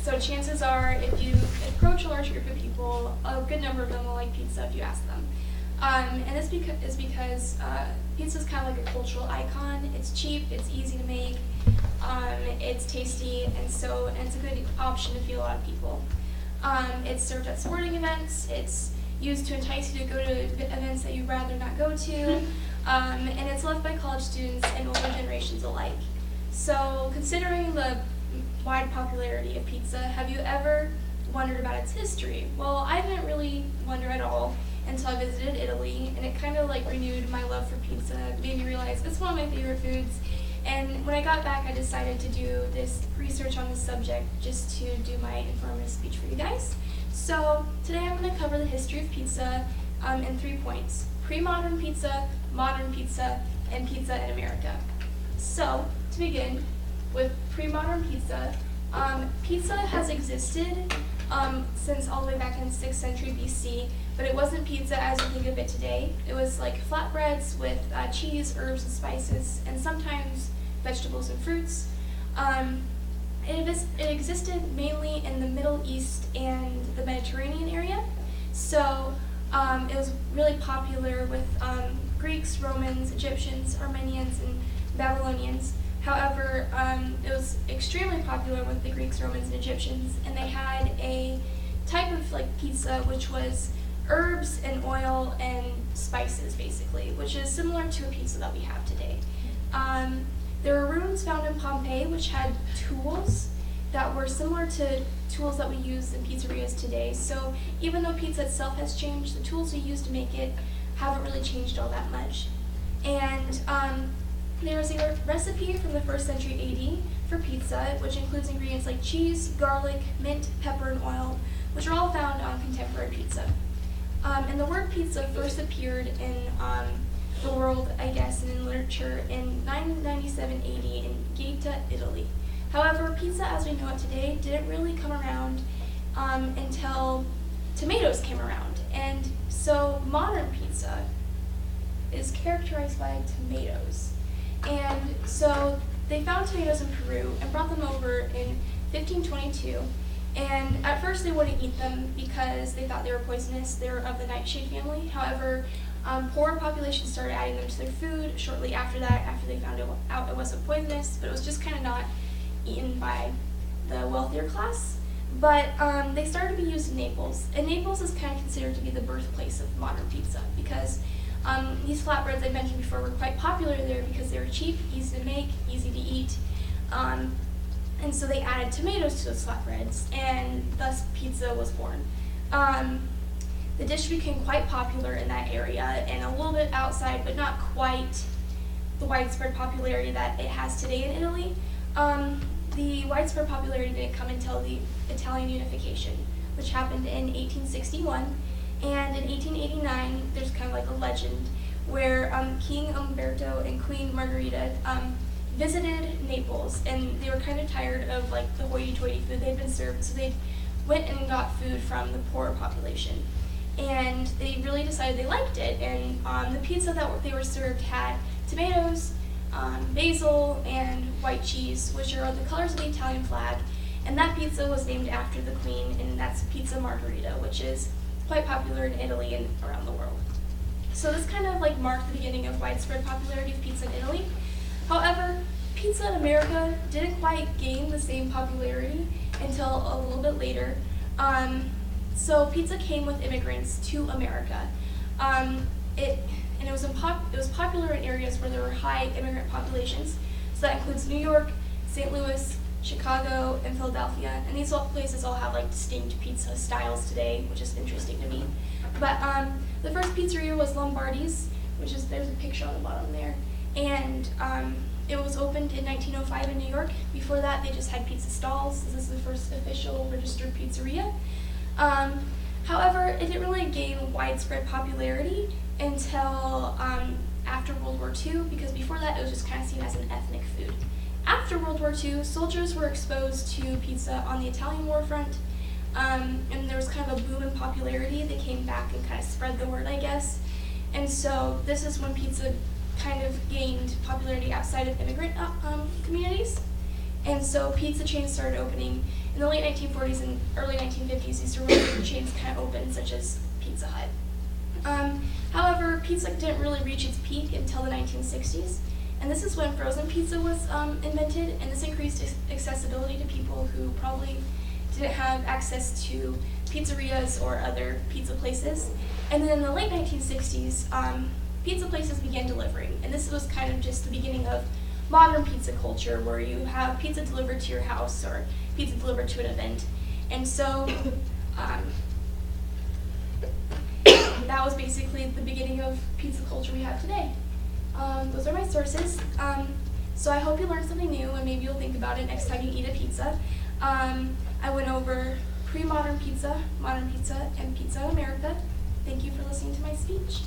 So chances are, if you approach a large group of people, a good number of them will like pizza if you ask them. And this is because pizza is kind of like a cultural icon. It's cheap, it's easy to make, it's tasty, and it's a good option to feed a lot of people. It's served at sporting events. It's used to entice you to go to events that you'd rather not go to, and it's loved by college students and older generations alike. So, considering the wide popularity of pizza, have you ever wondered about its history? Well, I didn't really wonder at all until I visited Italy, and it kind of like renewed my love for pizza, made me realize it's one of my favorite foods. And when I got back, I decided to do this research on this subject just to do my informative speech for you guys. So today I'm going to cover the history of pizza in 3 points: pre-modern pizza, modern pizza, and pizza in America. So to begin with pre-modern pizza, pizza has existed since all the way back in 6th century BC, but it wasn't pizza as we think of it today. It was like flatbreads with cheese, herbs, and spices, and sometimes vegetables and fruits. It existed mainly in the Middle East and the Mediterranean area, so it was really popular with Greeks, Romans, Egyptians, Armenians, and Babylonians. However, it was extremely popular with the Greeks, Romans, and Egyptians, and they had a type of like pizza which was herbs and oil and spices, basically, which is similar to a pizza that we have today. There were ruins found in Pompeii which had tools that were similar to tools that we use in pizzerias today. So even though pizza itself has changed, the tools we use to make it haven't really changed all that much. And there was a recipe from the 1st century AD for pizza, which includes ingredients like cheese, garlic, mint, pepper, and oil, which are all found on contemporary pizza. And the word pizza first appeared in the world, I guess, and in literature in 997 AD in Gaeta, Italy. However, pizza as we know it today didn't really come around until tomatoes came around. And so modern pizza is characterized by tomatoes. And so they found tomatoes in Peru and brought them over in 1522. And at first they wouldn't eat them because they thought they were poisonous. They were of the nightshade family. However, poorer populations started adding them to their food shortly after that, after they found out it wasn't poisonous, but it was just kind of not eaten by the wealthier class. But they started to be used in Naples. And Naples is kind of considered to be the birthplace of modern pizza because these flatbreads I mentioned before were quite popular there because they were cheap, easy to make, easy to eat. And so they added tomatoes to those flatbreads, and thus pizza was born. The dish became quite popular in that area and a little bit outside, but not quite the widespread popularity that it has today in Italy. The widespread popularity didn't come until the Italian unification, which happened in 1861. And in 1889, there's kind of like a legend where King Umberto and Queen Margherita visited Naples, and they were kind of tired of like the hoity-toity food they'd been served, so they went and got food from the poorer population. And they really decided they liked it, and the pizza that they were served had tomatoes, basil, and white cheese, which are the colors of the Italian flag, and that pizza was named after the queen, and that's Pizza Margherita, which is quite popular in Italy and around the world. So this kind of like marked the beginning of widespread popularity of pizza in Italy. However, pizza in America didn't quite gain the same popularity until a little bit later. So pizza came with immigrants to America. It was popular in areas where there were high immigrant populations. So that includes New York, St. Louis, Chicago, and Philadelphia. And these places all have like distinct pizza styles today, which is interesting to me. But the first pizzeria was Lombardi's, there's a picture on the bottom there. And it was opened in 1905 in New York. Before that, they just had pizza stalls. This is the first official registered pizzeria. However, it didn't really gain widespread popularity until after World War II, because before that, it was just kind of seen as an ethnic food. After World War II, soldiers were exposed to pizza on the Italian war front, and there was kind of a boom in popularity. They came back and kind of spread the word, I guess. And so this is when pizza kind of gained popularity outside of immigrant communities. And so pizza chains started opening in the late 1940s and early 1950s. These really big chains kind of opened, such as Pizza Hut. However, pizza didn't really reach its peak until the 1960s, and this is when frozen pizza was invented, and this increased accessibility to people who probably didn't have access to pizzerias or other pizza places. And then in the late 1960s, pizza places began delivering, and this was kind of just the beginning of modern pizza culture, where you have pizza delivered to your house or pizza delivered to an event. And so that was basically the beginning of pizza culture we have today. Those are my sources. So I hope you learned something new, and maybe you'll think about it next time you eat a pizza. I went over pre-modern pizza, modern pizza, and pizza in America. Thank you for listening to my speech.